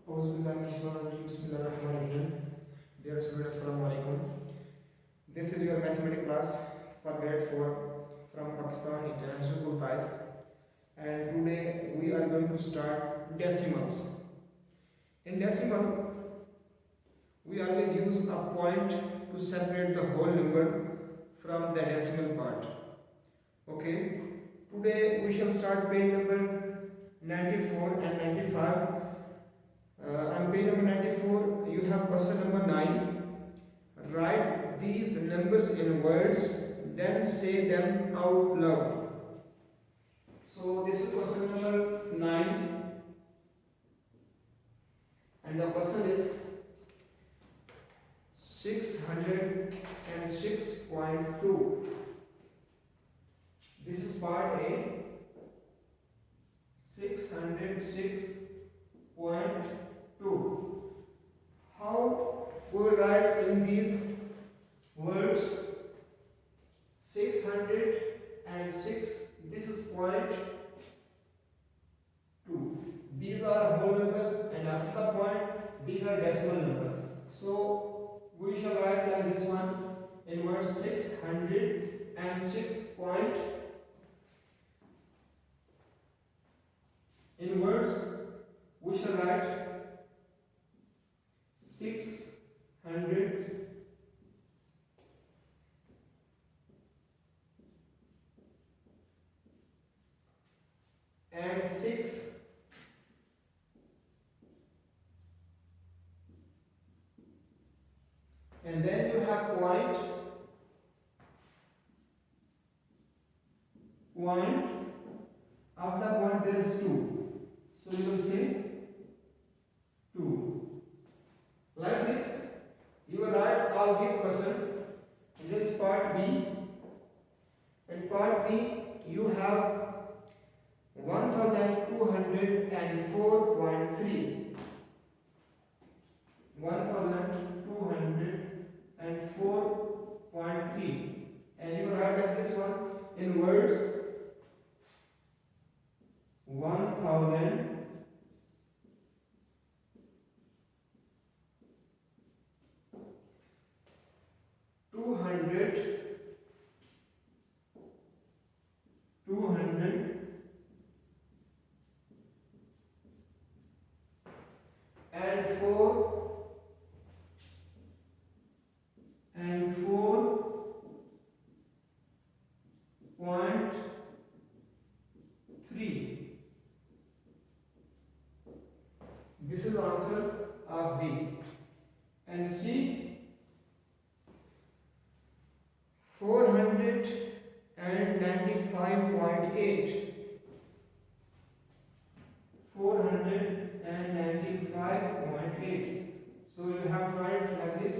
Bismillahirrahmanirrahim. Dear students, Assalamu alaikum. This is your mathematics class for grade 4 from Pakistan International School Taif. And today we are going to start decimals. In decimal, we always use a point to separate the whole number from the decimal part. Okay. Today we shall start page number 94 and 95. On page number 94, you have question number 9. Write these numbers in words, then say them out loud. So this is question number 9, and the question is 606.2. This is part A. 606.2. How we write in these words? 606. This is point 2. These are whole numbers, and after the point, these are decimal numbers. So we shall write like this one in words 606 point. In words, we shall write 600 and 6, and then you have point. After point there is 2. So you will say 2. Like this, you will write all these questions. This is part B. In part B, you have 1204.3. 1204.3. And you write like this one in words 1000 200 and 4.3. This is the answer of B. And C, 495.8. 495.8. So you have to write like this: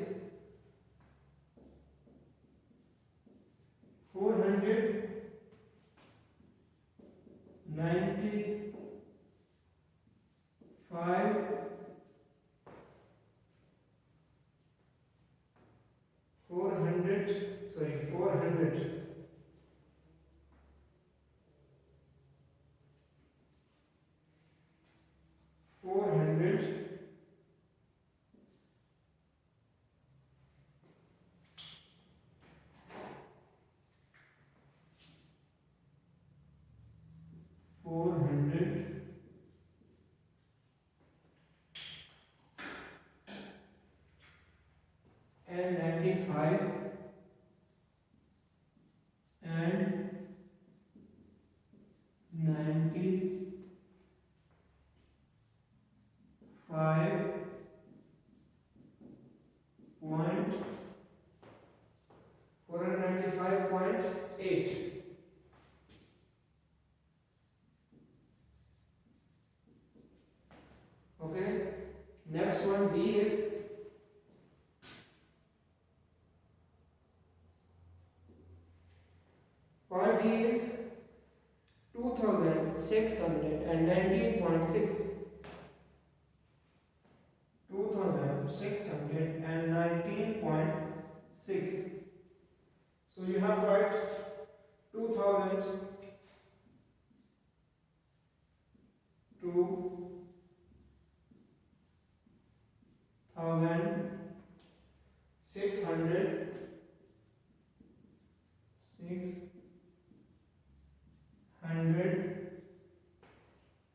495 and 95 and 495.8. Okay. Next one, B is 2619.6. 2619.6. So you have to write 2000 to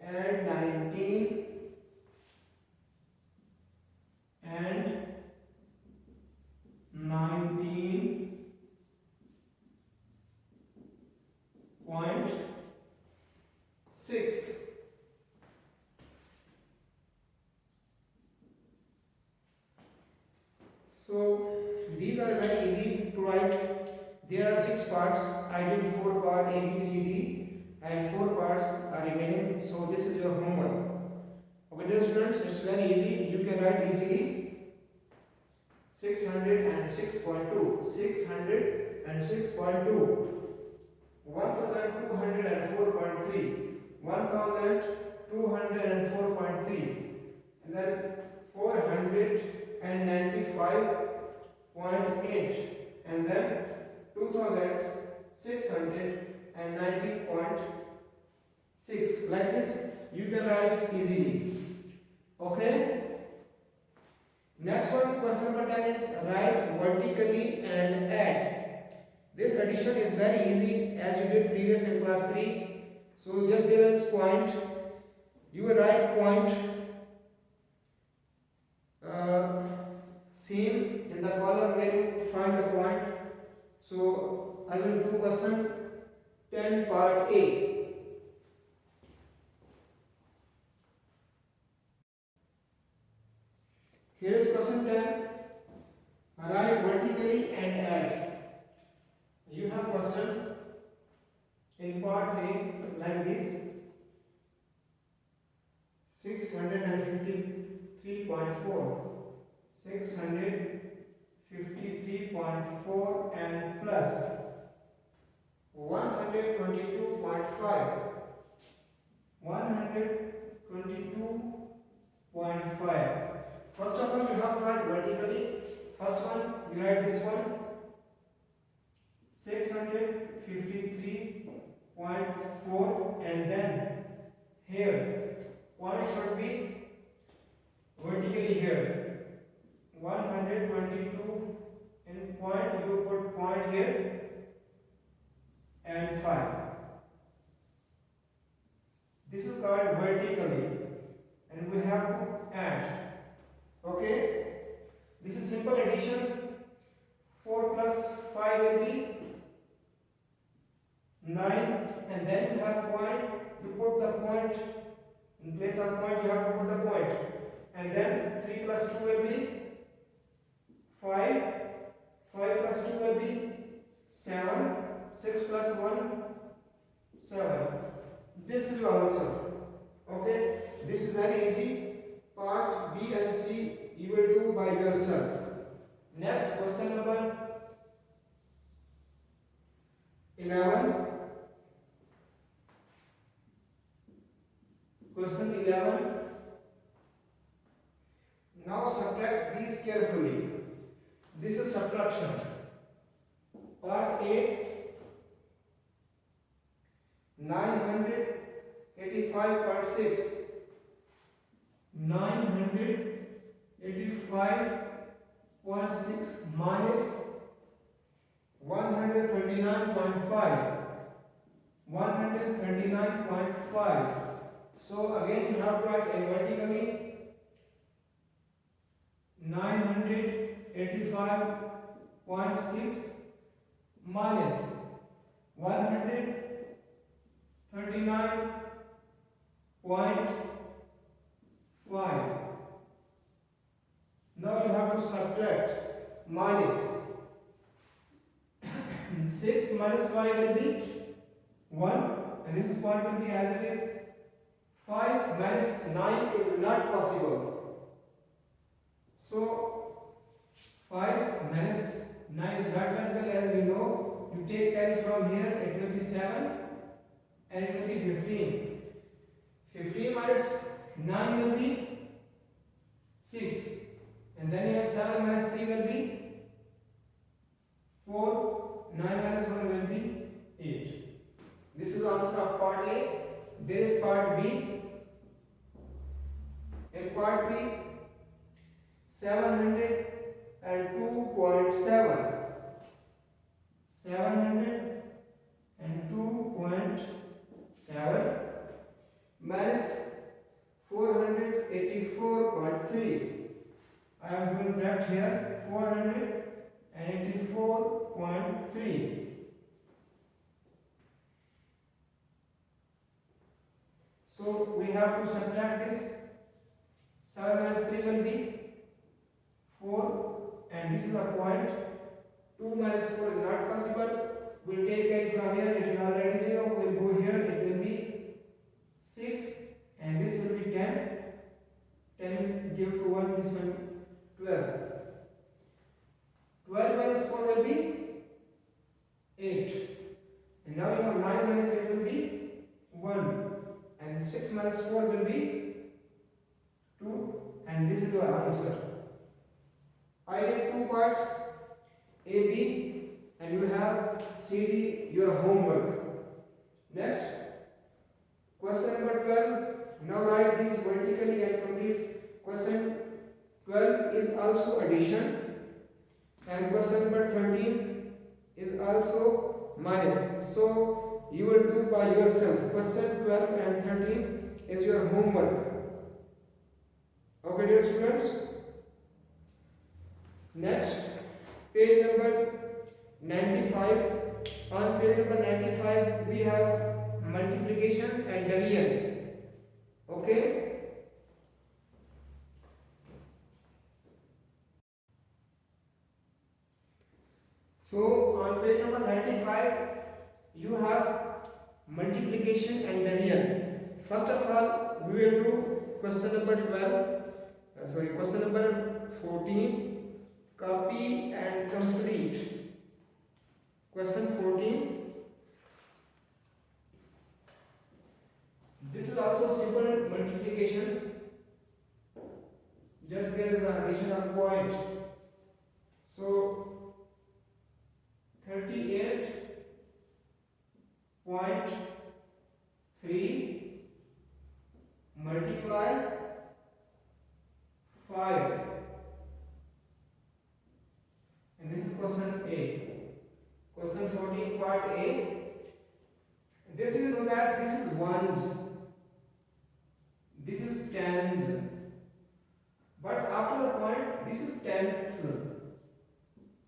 and 19 and 19.6. So these are very easy to write. There are 6 parts. I did 4 part A, B, C, D, and 4 parts are remaining. So this is your homework. Okay, dear students, it's very easy. You can write easily. 606.2, 606.2, 1204.3, 1204.3, and then 495.8, and then 2690.6. Like this, you can write easily. Okay. Next one, question number 10 is write vertically and add. This addition is very easy as you did previous in class 3. So just there is point. You will write point same in the column where you find the point. So I will do question 10 part A. Here is question 10. Write vertically and add. You have question in part A like this. 653.4, 653.4 and plus 122.5, 122.5. First of all, you have to write vertically. First one, you write this one, 653.4, and then here point should be vertically here. 122 in point, you put point here, and 5. This is called vertically, and we have to add. Okay, this is simple addition. 4 plus 5 will be 9, and then you have point. You put the point in place of point. You have to put the point, and then 3 plus 2 will be 5. 5 plus 2 will be 7. 6 plus 1 7. This is your answer. Okay, this is very easy. Part B and C you will do by yourself. Next, question number 11. Question 11. Now subtract these carefully. This is subtraction. Part A, 985.6. 985.6 minus 139.5. 139.5. So again you have to write vertically. 985.6 minus 139.5. Now you have to subtract. Minus 6 minus 5 will be 1, and this point will be as it is. 5 minus 9 is not possible. So 5 minus 9 is not possible. As you know, you take carry from here, it will be 7 and it will be 15. 15 minus 9 will be 6, and then you have 7 minus 3 will be 4. 9 minus 1 will be 8. This is the answer of part A. There is part B. In part B, 702.7. 702.7 minus 484.3. I am doing that here. 484.3. So we have to subtract this. 7 minus 3 will be 4, and this is a point. 2 minus 4 is not possible. We'll take it from here, it is already 0. We'll go here, it will be 6, and this will be 10. 10 give to 1, this one 12. 12 minus 4 will be 8. And now you have 9 minus 8 will be 1. And 6 minus 4 will be 2. And this is your answer. I did 2 parts, A, B, and you have C, D, your homework. Next, question number 12. Now write this vertically and complete. Question 12 is also addition, and question number 13 is also minus. So you will do by yourself. Question 12 and 13 is your homework. Okay, dear students. Next, page number 95. On page number 95 we have multiplication and division. Okay, so on page number 95 you have multiplication and division. First of all, we will do question number 12, question number 14. Copy and complete. Question 14. This is also simple multiplication. Just there is an addition of point. So 38.3 multiply 5. And this is question A. Question 14 part A. This you know that this is ones, this is tens, but after the point this is tenths.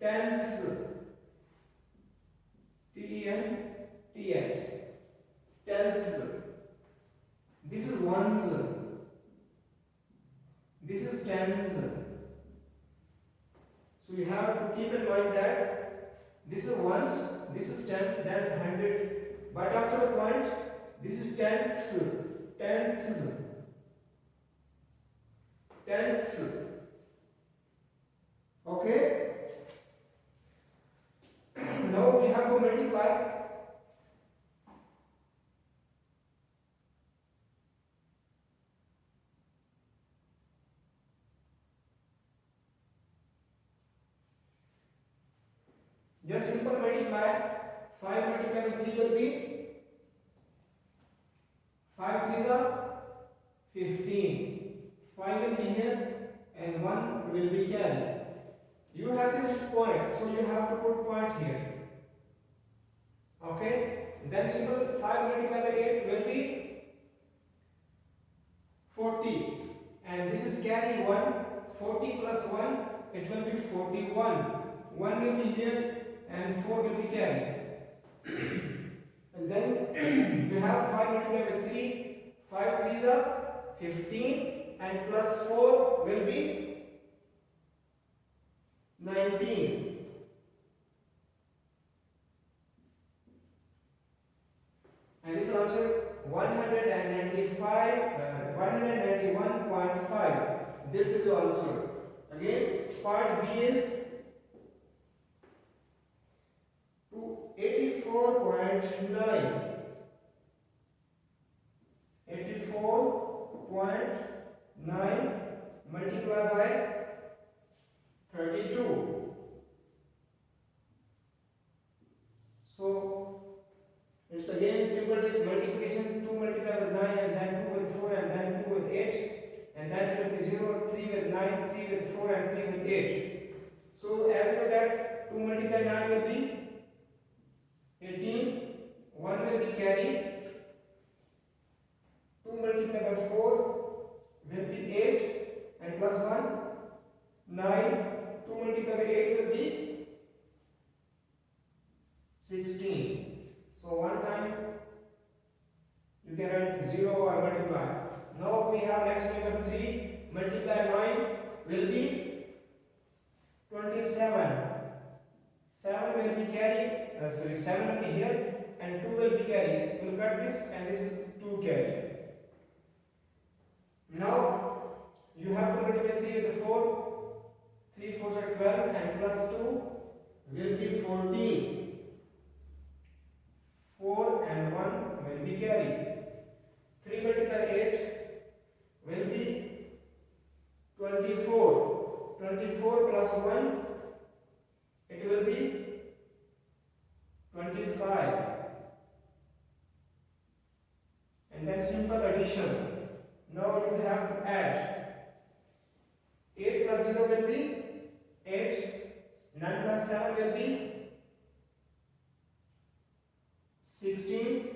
Tenths, T-E-N-T-H, tenths. This is ones, this is tens. So you have to keep in mind that this is ones, this is tens, then 100. But after the point, this is tenths, tenths, tenths. Okay? Now we have to multiply. Just simple multiply. 5 multiplied with 3 will be 5 3s are 15. 5 will be here and 1 will be carried. You have this point, so you have to put point here. Okay? Then simple 5 multiplied by 8 will be 40. And this is carry 1. 40 plus 1, it will be 41. 1 will be here and 4 will be carried. And then you have 5 multiplied by 3. 5 3s are 15 and plus 4 will be 19. And this answer 191.5. This is the answer. Again, part B is 84.9. 84.9 multiplied by 32. So it's again simple multiplication. 2 multiplied with 9 and then 2 with 4 and then 2 with 8 and then it will be 0, 3 with 9, 3 with 4 and 2 multiplied by 4 will be 8 and plus 1 9. 2 multiplied by 8 will be 16. So one time you can write 0 or multiply. Now we have next number 3 multiply 9 will be 27. 7 will be carry, 7 will be here and 2 will be carry. We will cut this and this is 2 carry. Now you have to multiply 3 with 4. 3 4s are 12 and plus 2 will be 14. 4 and 1 will be carry. 3 multiplied 8 will be 24. 24 plus 1 it will be 25. And then simple addition. Now you have to add. 8 plus 0 will be 8. 9 plus 7 will be 16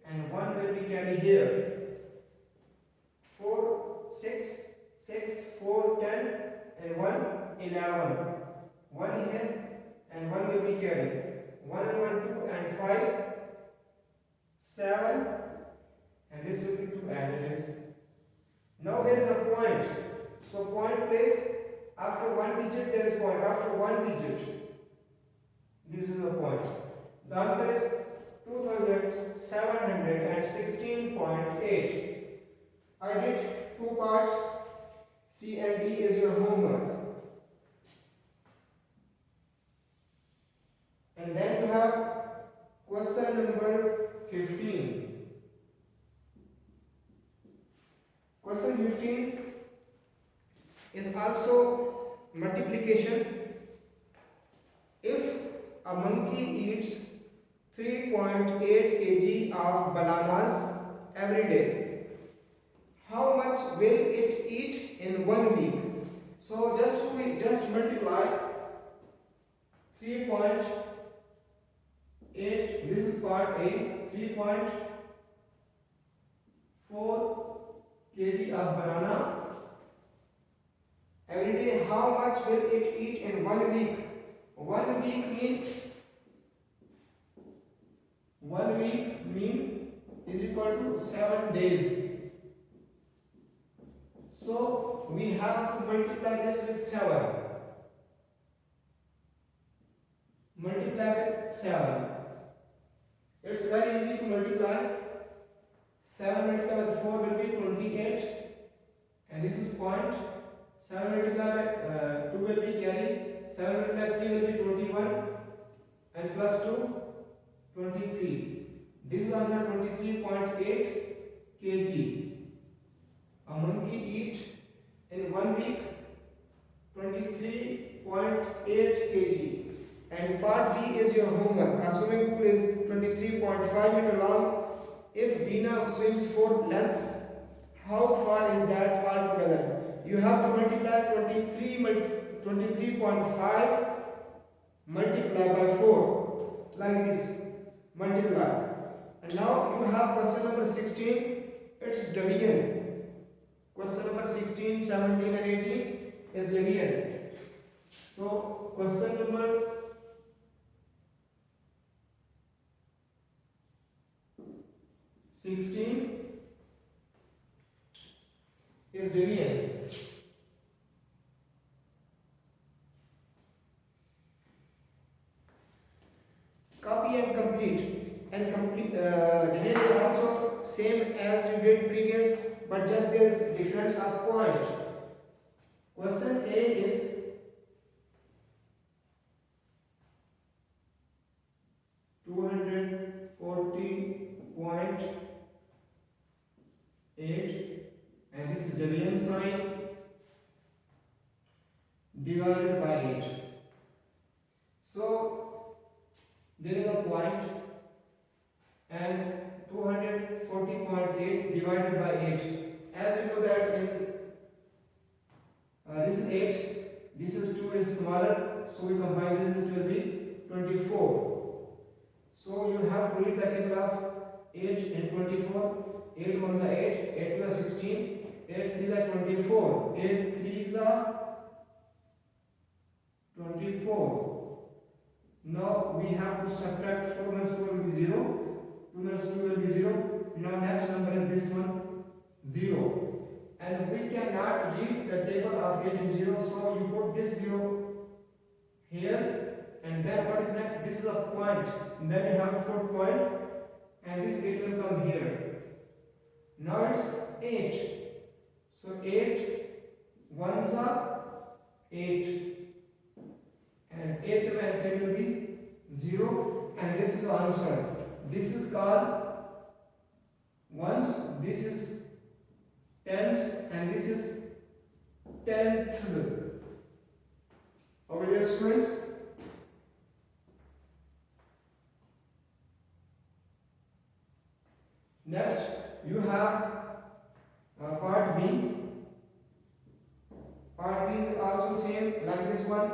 and 1 will be carried here. 4, 6, 6, 4, 10 and 1, 11. 1 here and 1 will be carried. 1 and 1, 2 and 5, 7 and this will be 2 as it is. Now here is a point. So point place after 1 digit there is point. After 1 digit this is the point. The answer is 2716.8. I did 2 parts. C and D is your homework. And then you have question number 15. Question 15 is also multiplication. If a monkey eats 3.8 kg of bananas every day, how much will it eat in 1 week? So just multiply 3.8, this is part A, 3.4 kg of banana every day. How much will it eat in 1 week? 1 week means 1 week is equal to 7 days. So we have to multiply this with 7. Multiply with 7. It's very easy to multiply. 7 multiplied by 4 will be 28 and this is point. 7 multiplied by 2 will be carry. 7 multiplied by 3 will be 21 and plus 2 23. This is answer 23.8 kg. A monkey eat in 1 week 23.8 kg. And part B is your homework. A swimming pool is 23.5 meter long. If Bina swims 4 lengths, how far is that altogether? You have to multiply 23.5 multiply by 4 like this. Multiply. And now you have question number 16. It's division. Question number 16, 17 and 18 is division. So question number 16 is division. Copy and complete. And complete division is also same as you did previous, but just there is difference of point. Question A is 240.8 and this is division sign divided by 8. So there is a point and 240.8 divided by 8. As you know that in this is 8, this is 2 is smaller, so we combine this, it will be 24. So you have to read the table of 8 and 24. 8 ones are 8, 8 plus 16, 8 threes are 24, 8 threes are 24. Now we have to subtract 4 minus 4 will be 0, 2 minus 2 will be 0. Now next number is this one, 0. And we cannot read the table of 8 in 0, so you put this 0 here, and then what is next? This is a point, and then you have to put point, and this 8 will come here. Now it's 8. So 8 ones are 8, and 8 minus 8 will be 0, and this is the answer. This is called ones, this is tens, and this is tenths. Okay, dear students. Next, you have part B. Part B is also same like this one.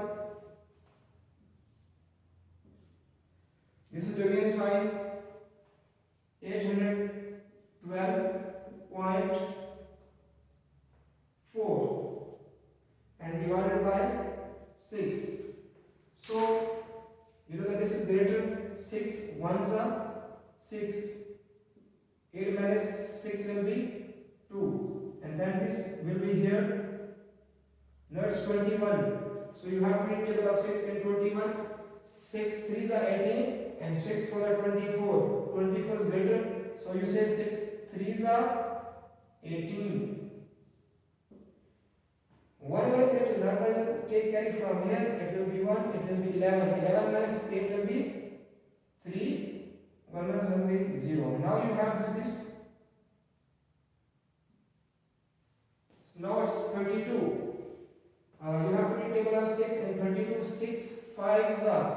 This is the again sign 812.4 and divided by 6. So you know that this is greater. 6 ones are 6. 8 minus 6 will be 2, and then this will be here. Now it's 21. So you have to read table of 6 and 21. 6 threes are 18 and 6 4 are 24. 24 is greater. So you say 6 threes are 18. 1 minus 8 is not going to take carry from here. It will be 1. It will be 11. 11 minus 8 will be 3. 1 minus 1 will be 0. Now you have to do this. So now it's 32. You have to read table of 6 and 32. 6 5s are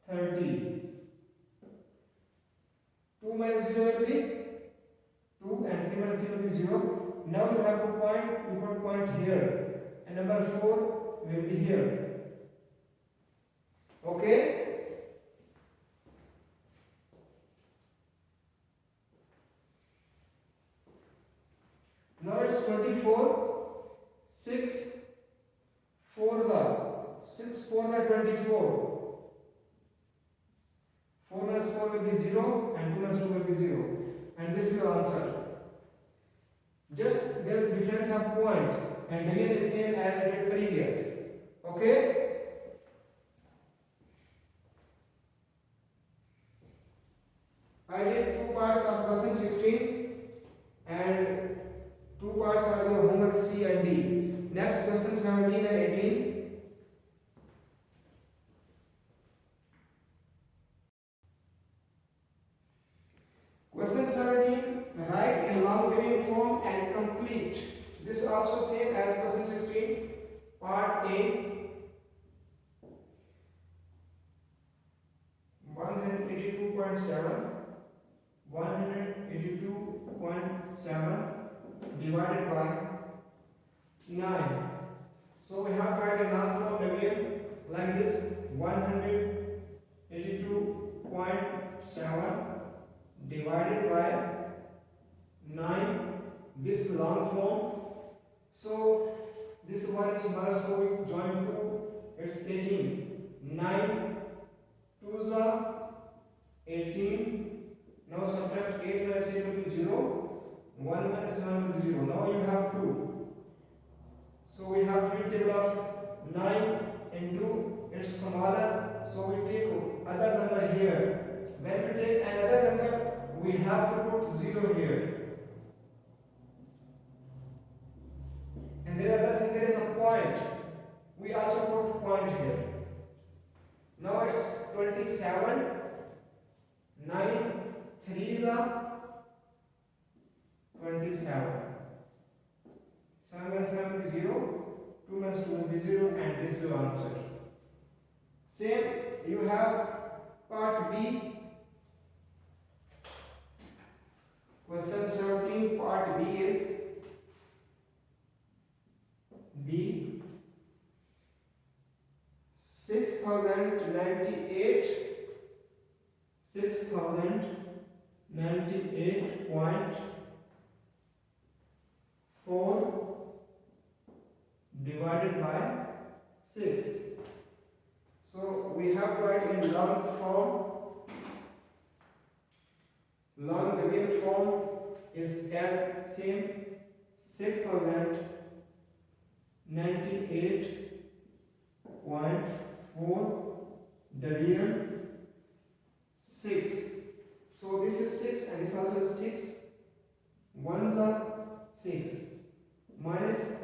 30. 2 minus 0 will be 2, and 3 minus 3 will be 0. Now you have to point, you put point here, and number 4 will be here. Okay? Now it's 24. 6 4s are 24. 4 minus 4 will be 0, and 2 minus 2 will be 0. And this is your answer. Just there is difference of point, and division is same as it did previous. Okay? I did 2 parts of question 16, and 2 parts are your homework C and D. Next question 17 and 18. Question 17, write in long division form and complete. This is also same as question 16. Part A. 182.7. 182.7 divided by 9. So we have to write a long form division like this: 182.7 divided by 9. This long form. So this one is small, so we join 2. It's 18. 9 2s are 18. Now subtract 8 minus 8 will be 0. 1 minus 1 will be 0. Now you have 2. So we have to read table of 9 into it's smaller. So we take other number here. When we take another number, we have to put 0 here. And there is a point. We also put point here. Now it's 27. 9 3s are 27. 7 minus 7 will be 0. 2 minus 2 will be 0, and this is your answer. Same, you have part B. Question 17, part B is B. 6098. 6098 98.4 divided by 6. So we have to write in long form. Long Devian form is as same 6098.4 Devian 6. So this is 6 and this also is 6. Ones are 6 minus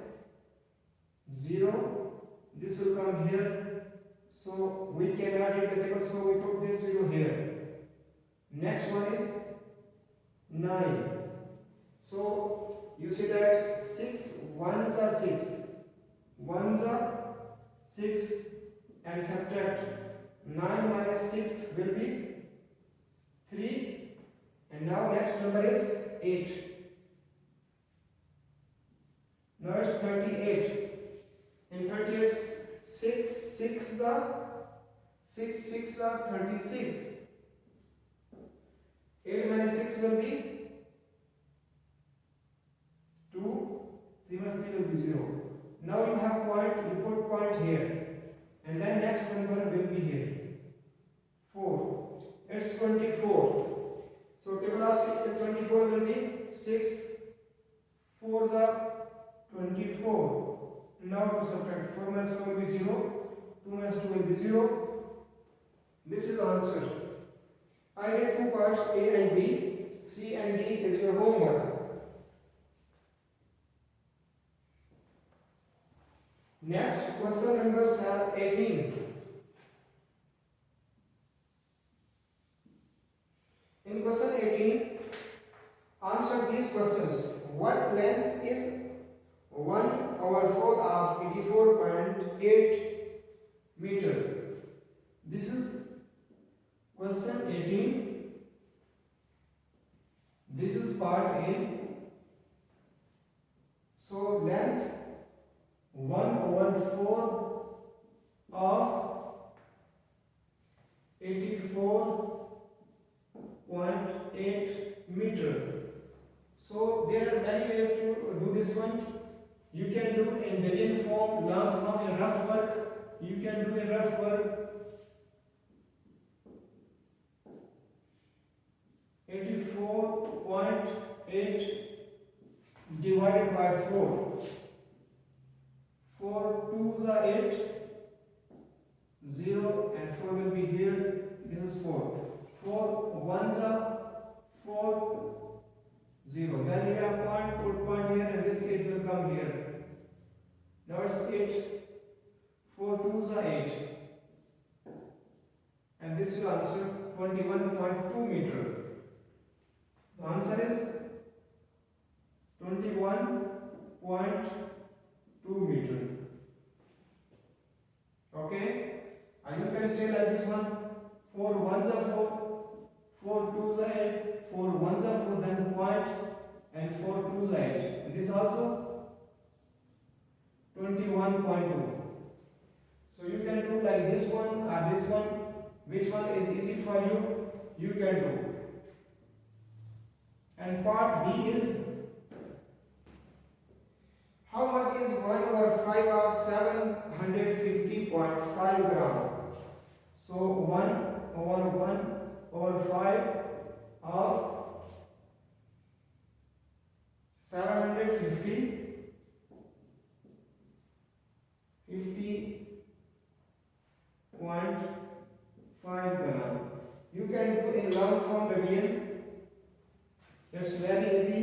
0. This will come here. So we cannot read the table, so we put this 0 here. Next one is 9. So you see that 6 ones are 6. Ones are 6 and subtract 9 minus 6 will be 3. And now next number is 8. Now it's 38. In 38, 6 are 36. 8 minus 6 will be 2. 3 minus 3 will be 0. Now you have point, you put point here. And then next number will be here. 4. It's 24. So table of 6 and 24 will be 6 4s are 24. Now to subtract 4 minus 4 will be 0. 2 minus 2 will be 0. This is the answer. I did two parts, A and B. C and D is your homework. Next question numbers have 18. In question 18, answer these questions. What length is 1/4 of 84.8 meter? This is question 18. This is part A. So length 1/4 of 84.8 meter. So there are many ways to do this one. You can do in Devian form, long form, in rough work. You can do in rough work 84.8 divided by 4. 4 2s are 8. 0 and 4 will be here. This is 4. 4 1s are 4. 0. Then you have point, put point here, and this 8 will come here. Now it's 8. 4 2s are 8. And this is your answer, 21.2 meter. The answer is 21.2 meter. Okay? And you can say like this one, 4 1s are 4, 4 2s are 8, 4 1s are 4, then point, and 4 2s are 8. And this also 21.2. So you can do like this one or this one. Which one is easy for you? You can do. And part B is, how much is 1/5 of 750.5 gram? So 1/1/5 of 750.5 gram. You can do in long form Devian. It's very easy.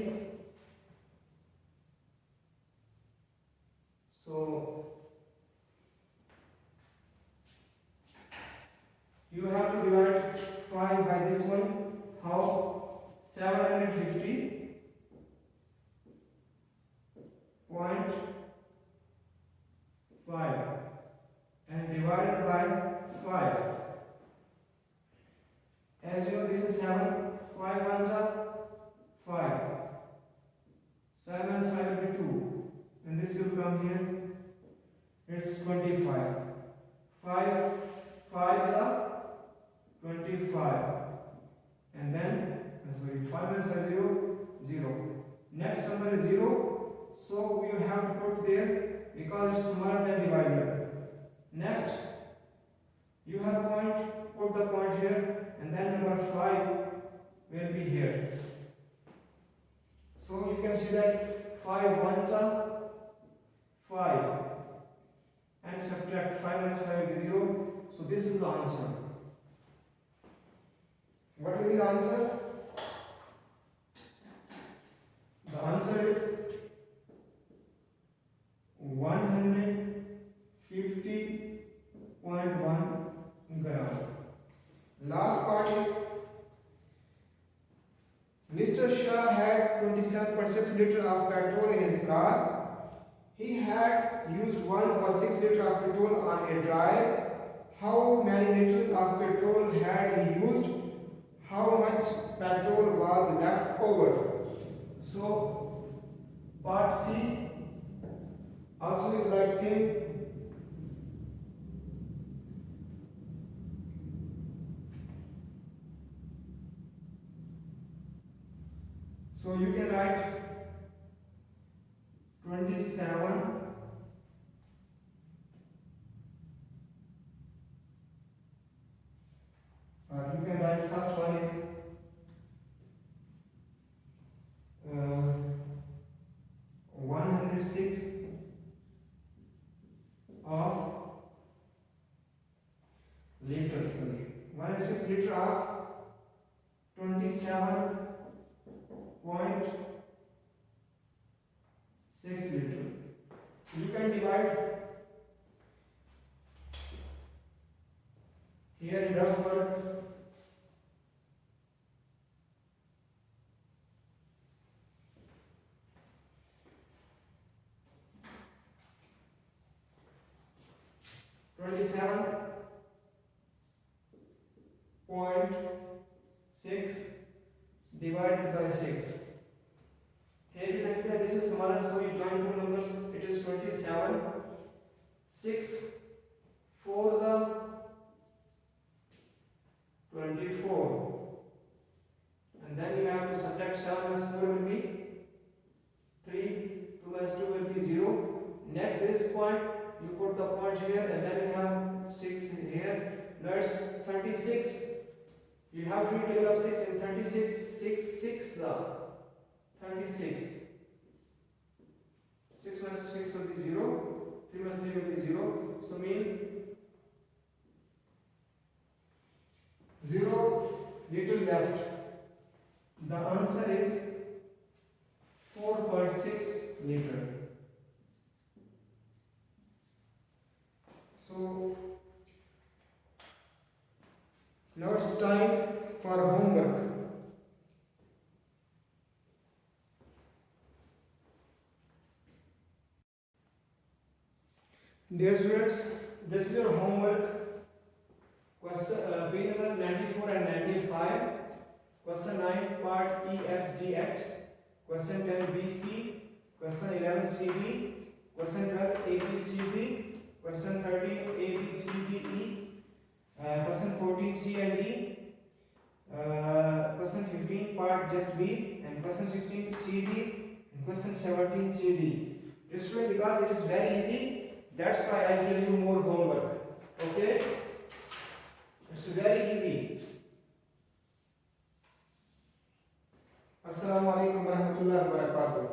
So you have to divide 5 by this one. How? 750.5 and divided by 5. As you know, this is 7. 5 ones are 5. 7 and 5 will be 2. And this will come here. It's 25. 5 5s are 25. And then sorry, 5 minus 5 0, 0. Next number is 0, so you have to put there because it's smaller than divisor. Next, you have point, put the point here, and then number 5 will be here. So you can see that 5 ones are 5 and subtract 5 minus 5 will be 0. So this is the answer. What will be the answer? The answer is 150.1 gram. Last part is Mr. Shah had 27.6 liter of petrol in his car. He had used 1 or 6 liter of petrol on a drive. How many liters of petrol had he used? How much petrol was left over? So part C also is like same. So you can write 27 you can write first one is 106 of liters, 106 liter of 27.6 liter. You can divide here in rough word. .6 divided by 6. Here you can see that this is smaller, so you join two numbers. It is 27. 6 4s are 24, and then you have to subtract 7 plus 4 will be 3. 2 plus 2 will be 0. Next, this point you put the point here, and then you have 6 here. Now it's 36. You have to read table of 6 and 36. 6 the 36. 6 minus 6 will be 0. 3 minus 3 will be 0. So mean 0 little left. The answer is 4.6 liter. So now it's time for homework. Dear students, this is your homework. Question page number 94 and 95. Question 9 part E, F, G, H. Question 10 B, C. Question 11 C, D. Question 12 A, B, C, D. Question 13 A, B, C, D, E. Question 14 C and D. Question 15 part just B. And question 16 C, D. And question 17 C, D. This student, because it is very easy, that's why I give you more homework. Okay? It's very easy. Assalamu alaikum warahmatullahi wabarakatuh.